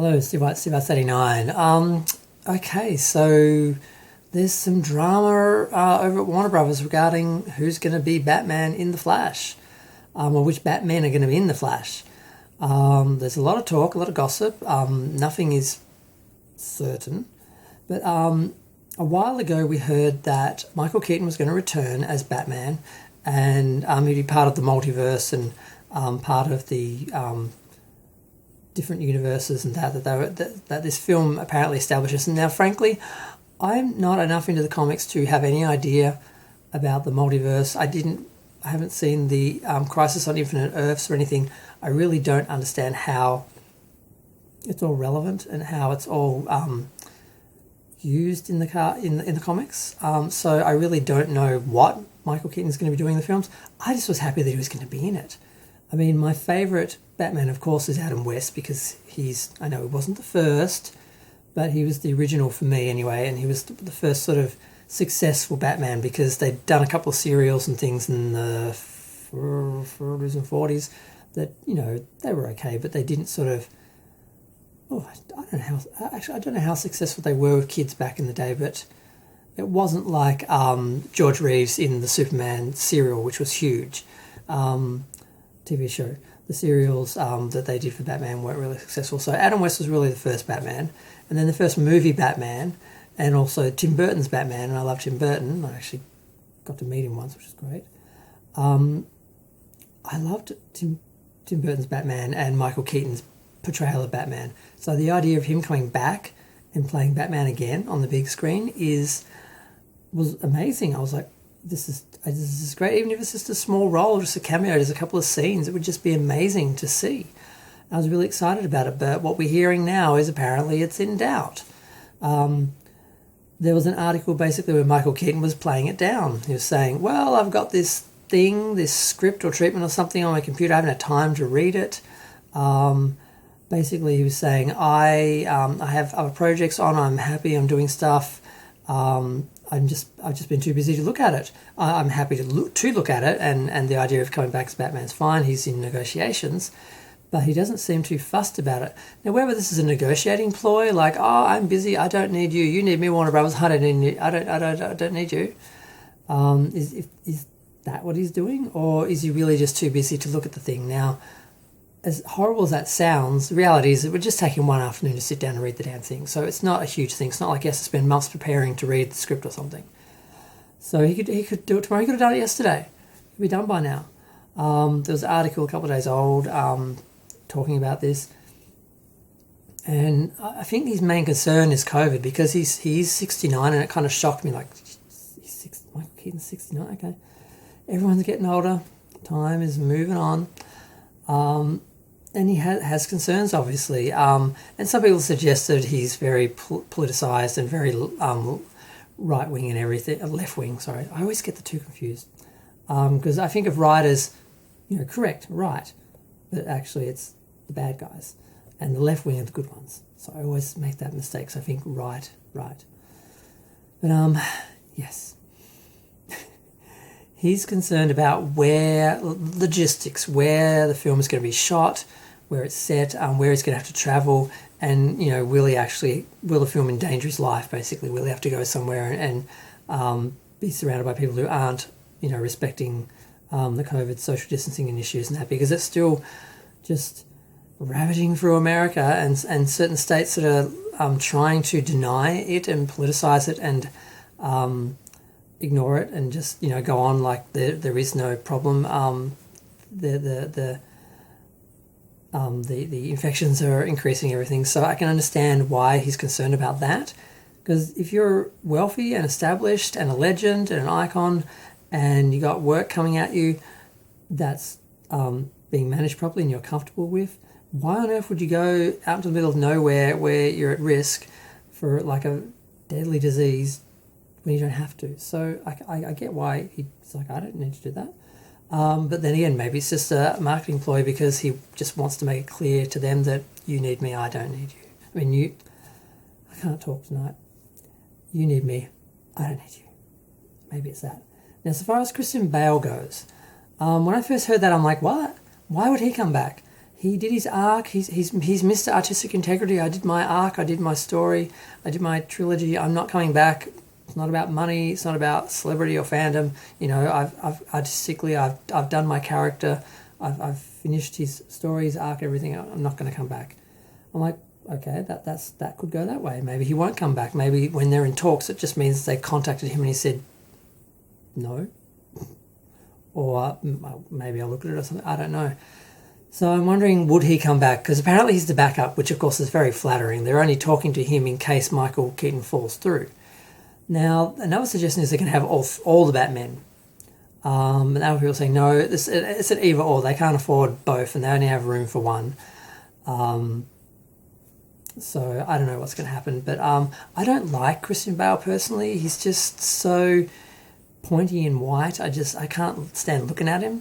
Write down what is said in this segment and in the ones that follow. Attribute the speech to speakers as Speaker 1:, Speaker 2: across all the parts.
Speaker 1: Hello, Steve 39. Okay, so there's some drama over at Warner Brothers regarding who's going to be Batman in The Flash, or which Batmen are going to be in The Flash. There's a lot of talk, a lot of gossip. Nothing is certain. But a while ago we heard that Michael Keaton was going to return as Batman, and he'd be part of the multiverse and part of the different universes and that this film apparently establishes. And now, frankly, I'm not enough into the comics to have any idea about the multiverse. I haven't seen the Crisis on Infinite Earths or anything. I really don't understand how it's all relevant and how it's all used in the comics. So I really don't know what Michael Keaton is going to be doing in the films. I just was happy that he was going to be in it. I mean, my favourite Batman, of course, is Adam West, because I know he wasn't the first, but he was the original for me anyway, and he was the first sort of successful Batman, because they'd done a couple of serials and things in the 40s and 40s that, they were okay, but they didn't sort of, I don't know how successful they were with kids back in the day, but it wasn't like George Reeves in the Superman serial, which was huge. TV show. The serials that they did for Batman weren't really successful. So Adam West was really the first Batman, and then the first movie Batman, and also Tim Burton's Batman, and I love Tim Burton. I actually got to meet him once, which is great. I loved Tim Burton's Batman and Michael Keaton's portrayal of Batman. So the idea of him coming back and playing Batman again on the big screen was amazing. I was like, this is great. Even if it's just a small role, just a cameo, just a couple of scenes, it would just be amazing to see. I was really excited about it, but what we're hearing now is apparently it's in doubt. There was an article basically where Michael Keaton was playing it down. He was saying, well, I've got this script or treatment or something on my computer, I haven't had time to read it. Basically, he was saying, I have other projects on, I'm happy, I'm doing stuff. I've just been too busy to look at it. I'm happy to look at it, and the idea of coming back as Batman's fine. He's in negotiations, but he doesn't seem too fussed about it. Now, whether this is a negotiating ploy, like, I'm busy, I don't need you, you need me, Warner Brothers, I don't need you. Is that what he's doing, or is he really just too busy to look at the thing? Now, as horrible as that sounds, the reality is it would just take him one afternoon to sit down and read the damn thing. So it's not a huge thing. It's not like he has to spend months preparing to read the script or something. So he could do it tomorrow. He could have done it yesterday. It could be done by now. There was an article a couple of days old talking about this. And I think his main concern is COVID, because he's 69, and it kind of shocked me. Like, Michael Keaton's 69, okay. Everyone's getting older. Time is moving on. And he has concerns, obviously. And some people suggested he's very politicised and very right-wing and everything. Left-wing, sorry. I always get the two confused. Because I think of right as, correct, right. But actually it's the bad guys. And the left-wing are the good ones. So I always make that mistake. So I think right. But, yes. He's concerned about logistics, where the film is going to be shot, where it's set, where he's going to have to travel, and, will the film endanger his life, basically? Will he have to go somewhere and be surrounded by people who aren't, respecting the COVID social distancing initiatives and that, because it's still just ravaging through America, and certain states that are trying to deny it and politicise it and ignore it and just go on like there is no problem. The infections are increasing, everything. So I can understand why he's concerned about that, because if you're wealthy and established and a legend and an icon, and you got work coming at you that's being managed properly and you're comfortable with, why on earth would you go out into the middle of nowhere where you're at risk for like a deadly disease when you don't have to? So I get why he's like, I don't need to do that. But then again, maybe it's just a marketing ploy, because he just wants to make it clear to them that you need me, I don't need you. I mean, I can't talk tonight. You need me, I don't need you. Maybe it's that. Now, as far as Christian Bale goes, when I first heard that, I'm like, what? Why would he come back? he did his arc. He's Mr. Artistic Integrity. I did my arc. I did my story. I did my trilogy. I'm not coming back. It's not about money. It's not about celebrity or fandom. You know, I've artistically, I've done my character. I've finished his story, his arc, everything. I'm not going to come back. I'm like, okay, that could go that way. Maybe he won't come back. Maybe when they're in talks, it just means they contacted him and he said no. Or maybe I'll look at it or something. I don't know. So I'm wondering, would he come back? Because apparently he's the backup, which of course is very flattering. They're only talking to him in case Michael Keaton falls through. Now, another suggestion is they can have all the Batmen. And other people saying, no, it's an either or. They can't afford both and they only have room for one. So I don't know what's going to happen. But I don't like Christian Bale personally. He's just so pointy and white. I can't stand looking at him.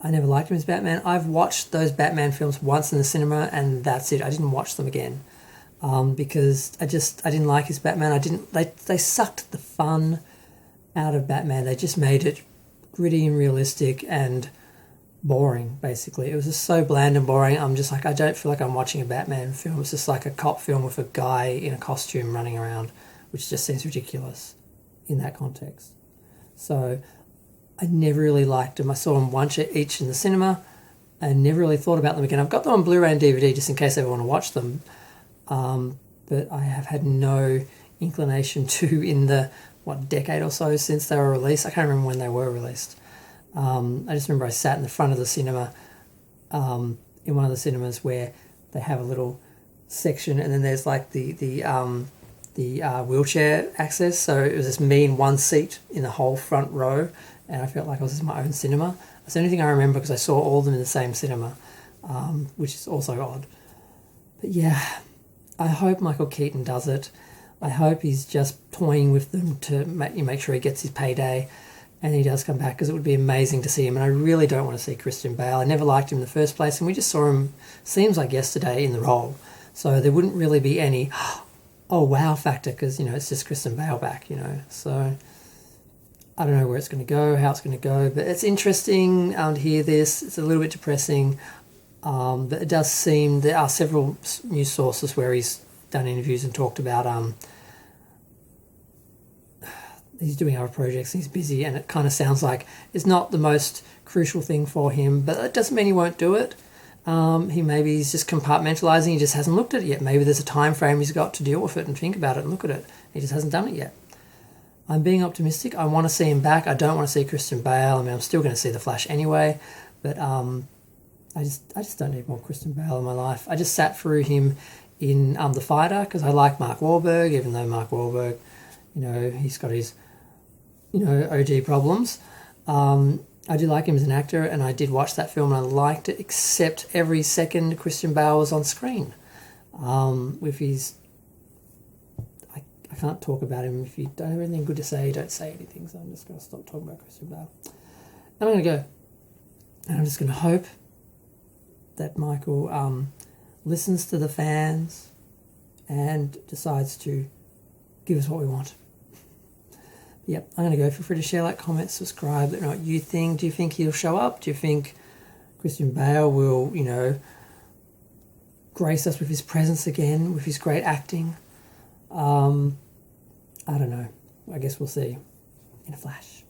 Speaker 1: I never liked him as Batman. I've watched those Batman films once in the cinema and that's it. I didn't watch them again because I didn't like his Batman. They sucked the fun out of Batman. They just made it gritty and realistic and boring, basically. It was just so bland and boring. I'm just like, I don't feel like I'm watching a Batman film. It's just like a cop film with a guy in a costume running around, which just seems ridiculous in that context. So I never really liked them. I saw them once each in the cinema and never really thought about them again. I've got them on Blu-ray and DVD just in case I ever want to watch them. But I have had no inclination to in the, decade or so since they were released. I can't remember when they were released. I just remember I sat in the front of the cinema in one of the cinemas where they have a little section and then there's like the wheelchair access. So it was just me in one seat in the whole front row. And I felt like I was in my own cinema. That's the only thing I remember because I saw all of them in the same cinema, which is also odd. But yeah, I hope Michael Keaton does it. I hope he's just toying with them to make sure he gets his payday and he does come back because it would be amazing to see him. And I really don't want to see Christian Bale. I never liked him in the first place and we just saw him, seems like yesterday, in the role. So there wouldn't really be any, oh wow factor because, it's just Christian Bale back, So I don't know where it's going to go, how it's going to go, but it's interesting to hear this. It's a little bit depressing, but it does seem there are several news sources where he's done interviews and talked about he's doing other projects and he's busy, and it kind of sounds like it's not the most crucial thing for him, but it doesn't mean he won't do it. He's just compartmentalising. He just hasn't looked at it yet. Maybe there's a time frame he's got to deal with it and think about it and look at it. He just hasn't done it yet. I'm being optimistic. I want to see him back. I don't want to see Christian Bale. I mean, I'm still going to see The Flash anyway, but I just don't need more Christian Bale in my life. I just sat through him in The Fighter because I like Mark Wahlberg, even though Mark Wahlberg, he's got his, OG problems. I do like him as an actor, and I did watch that film and I liked it, except every second Christian Bale was on screen with his... I can't talk about him. If you don't have anything good to say, don't say anything. So I'm just going to stop talking about Christian Bale. And I'm going to go. And I'm just going to hope that Michael listens to the fans and decides to give us what we want. Yep, I'm going to go. Feel free to share, like, comment, subscribe. Let me know what you think. Do you think he'll show up? Do you think Christian Bale will, grace us with his presence again, with his great acting? I don't know. I guess we'll see in a flash.